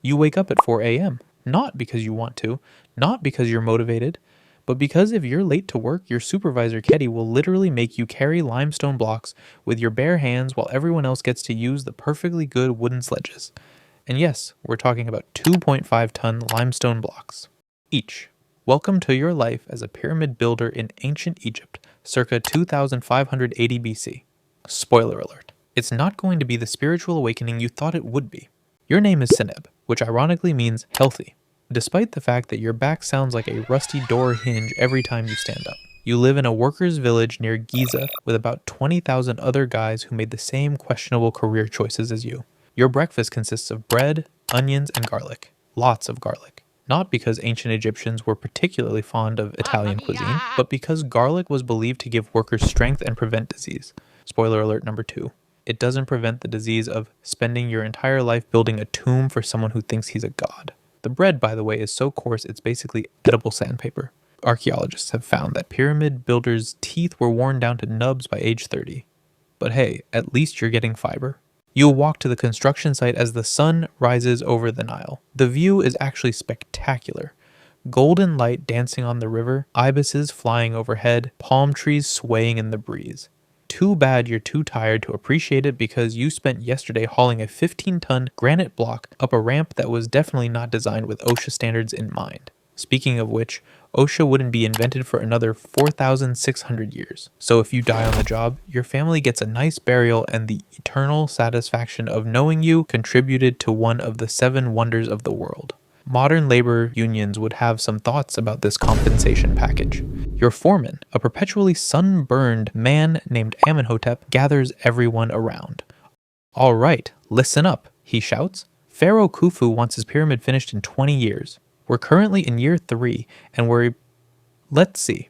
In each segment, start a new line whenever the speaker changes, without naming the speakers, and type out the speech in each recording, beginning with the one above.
You wake up at 4 a.m., not because you want to, not because you're motivated, but because if you're late to work, your supervisor, Keddy, will literally make you carry limestone blocks with your bare hands while everyone else gets to use the perfectly good wooden sledges. And yes, we're talking about 2.5-ton limestone blocks each. Welcome to your life as a pyramid builder in ancient Egypt, circa 2580 BC. Spoiler alert. It's not going to be the spiritual awakening you thought it would be. Your name is Seneb, which ironically means healthy, despite the fact that your back sounds like a rusty door hinge every time you stand up. You live in a workers' village near Giza with about 20,000 other guys who made the same questionable career choices as you. Your breakfast consists of bread, onions, and garlic. Lots of garlic. Not because ancient Egyptians were particularly fond of Italian cuisine, but because garlic was believed to give workers strength and prevent disease. Spoiler alert number 2. It doesn't prevent the disease of spending your entire life building a tomb for someone who thinks he's a god. The bread, by the way, is so coarse it's basically edible sandpaper. Archaeologists have found that pyramid builders' teeth were worn down to nubs by age 30. But hey, at least you're getting fiber. You'll walk to the construction site as the sun rises over the Nile. The view is actually spectacular. Golden light dancing on the river, ibises flying overhead, palm trees swaying in the breeze. Too bad you're too tired to appreciate it because you spent yesterday hauling a 15-ton granite block up a ramp that was definitely not designed with OSHA standards in mind. Speaking of which, OSHA wouldn't be invented for another 4,600 years. So if you die on the job, your family gets a nice burial and the eternal satisfaction of knowing you contributed to one of the 7 wonders of the world. Modern labor unions would have some thoughts about this compensation package. Your foreman, a perpetually sunburned man named Amenhotep, gathers everyone around. "All right, listen up," he shouts. "Pharaoh Khufu wants his pyramid finished in 20 years. We're currently in year 3, and let's see,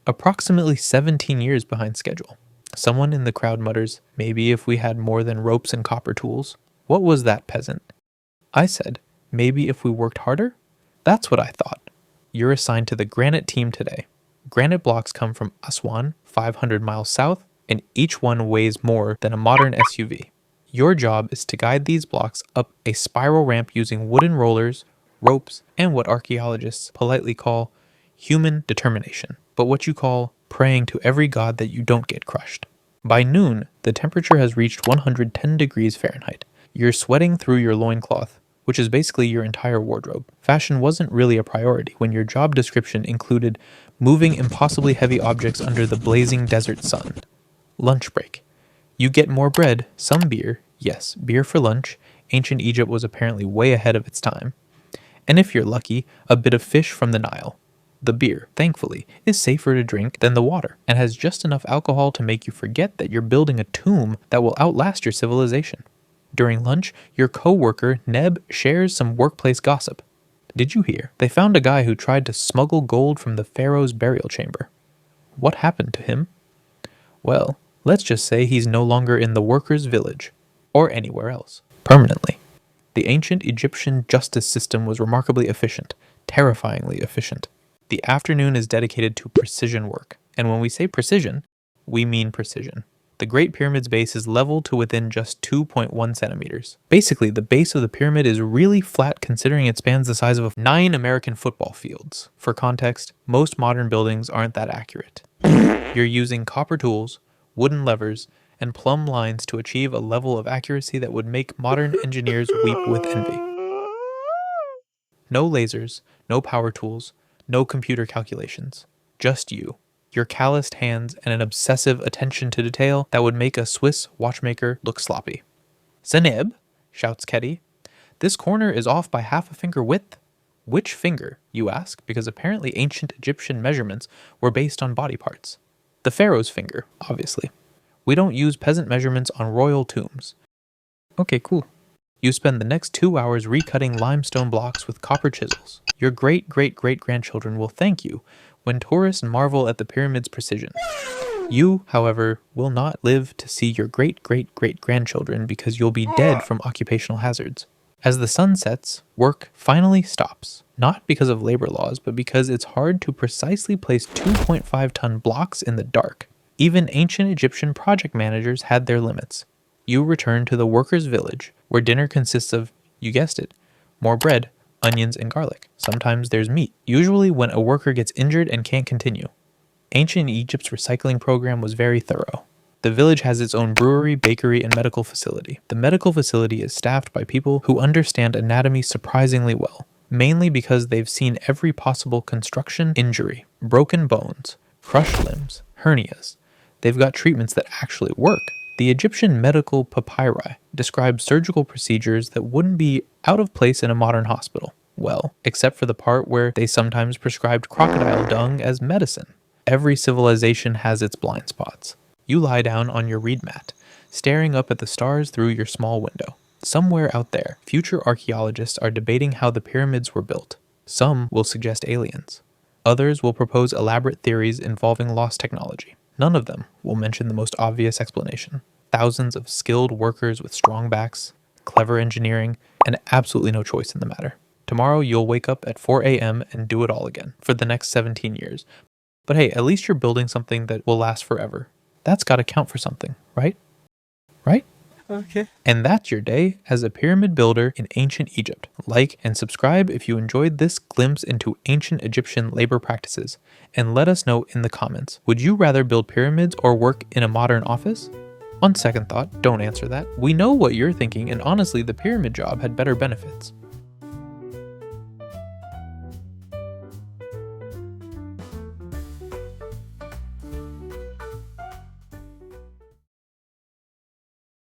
approximately 17 years behind schedule." Someone in the crowd mutters, "Maybe if we had more than ropes and copper tools." What was that, peasant? I said, "Maybe if we worked harder?" That's what I thought. You're assigned to the granite team today. Granite blocks come from Aswan, 500 miles south, and each one weighs more than a modern SUV. Your job is to guide these blocks up a spiral ramp using wooden rollers, ropes, and what archaeologists politely call human determination, but what you call praying to every god that you don't get crushed. By noon, the temperature has reached 110 degrees Fahrenheit. You're sweating through your loincloth, which is basically your entire wardrobe. Fashion wasn't really a priority when your job description included moving impossibly heavy objects under the blazing desert sun. Lunch break. You get more bread, some beer, yes, beer for lunch. Ancient Egypt was apparently way ahead of its time. And if you're lucky, a bit of fish from the Nile. The beer, thankfully, is safer to drink than the water and has just enough alcohol to make you forget that you're building a tomb that will outlast your civilization. During lunch, your co-worker, Neb, shares some workplace gossip. Did you hear? They found a guy who tried to smuggle gold from the pharaoh's burial chamber. What happened to him? Well, let's just say he's no longer in the workers' village, or anywhere else, permanently. The ancient Egyptian justice system was remarkably efficient, terrifyingly efficient. The afternoon is dedicated to precision work, and when we say precision, we mean precision. The Great Pyramid's base is level to within just 2.1 centimeters. Basically, the base of the pyramid is really flat considering it spans the size of 9 American football fields. For context, most modern buildings aren't that accurate. You're using copper tools, wooden levers, and plumb lines to achieve a level of accuracy that would make modern engineers weep with envy. No lasers, no power tools, no computer calculations. Just you. Your calloused hands, and an obsessive attention to detail that would make a Swiss watchmaker look sloppy. "Seneb," shouts Keddy, "this corner is off by half a finger width." Which finger, you ask, because apparently ancient Egyptian measurements were based on body parts. The pharaoh's finger, obviously. We don't use peasant measurements on royal tombs. Okay, cool. You spend the next 2 hours recutting limestone blocks with copper chisels. Your great-great-great-grandchildren will thank you when tourists marvel at the pyramid's precision. You, however, will not live to see your great-great-great-grandchildren because you'll be dead from occupational hazards. As the sun sets, work finally stops, not because of labor laws, but because it's hard to precisely place 2.5-ton blocks in the dark. Even ancient Egyptian project managers had their limits. You return to the workers' village, where dinner consists of, you guessed it, More bread, onions, and garlic. Sometimes there's meat, usually when a worker gets injured and can't continue. Ancient Egypt's recycling program was very thorough. The village has its own brewery, bakery, and medical facility. The medical facility is staffed by people who understand anatomy surprisingly well, mainly because they've seen every possible construction injury, broken bones, crushed limbs, hernias. They've got treatments that actually work. The Egyptian medical papyri describe surgical procedures that wouldn't be out of place in a modern hospital. Well, except for the part where they sometimes prescribed crocodile dung as medicine. Every civilization has its blind spots. You lie down on your reed mat, staring up at the stars through your small window. Somewhere out there, future archaeologists are debating how the pyramids were built. Some will suggest aliens. Others will propose elaborate theories involving lost technology. None of them will mention the most obvious explanation. Thousands of skilled workers with strong backs, clever engineering, and absolutely no choice in the matter. Tomorrow you'll wake up at 4 a.m. and do it all again for the next 17 years. But hey, at least you're building something that will last forever. That's got to count for something, right? Right?
Okay.
And that's your day as a pyramid builder in ancient Egypt. Like and subscribe if you enjoyed this glimpse into ancient Egyptian labor practices. And let us know in the comments, would you rather build pyramids or work in a modern office? On second thought, don't answer that. We know what you're thinking, and honestly, the pyramid job had better benefits.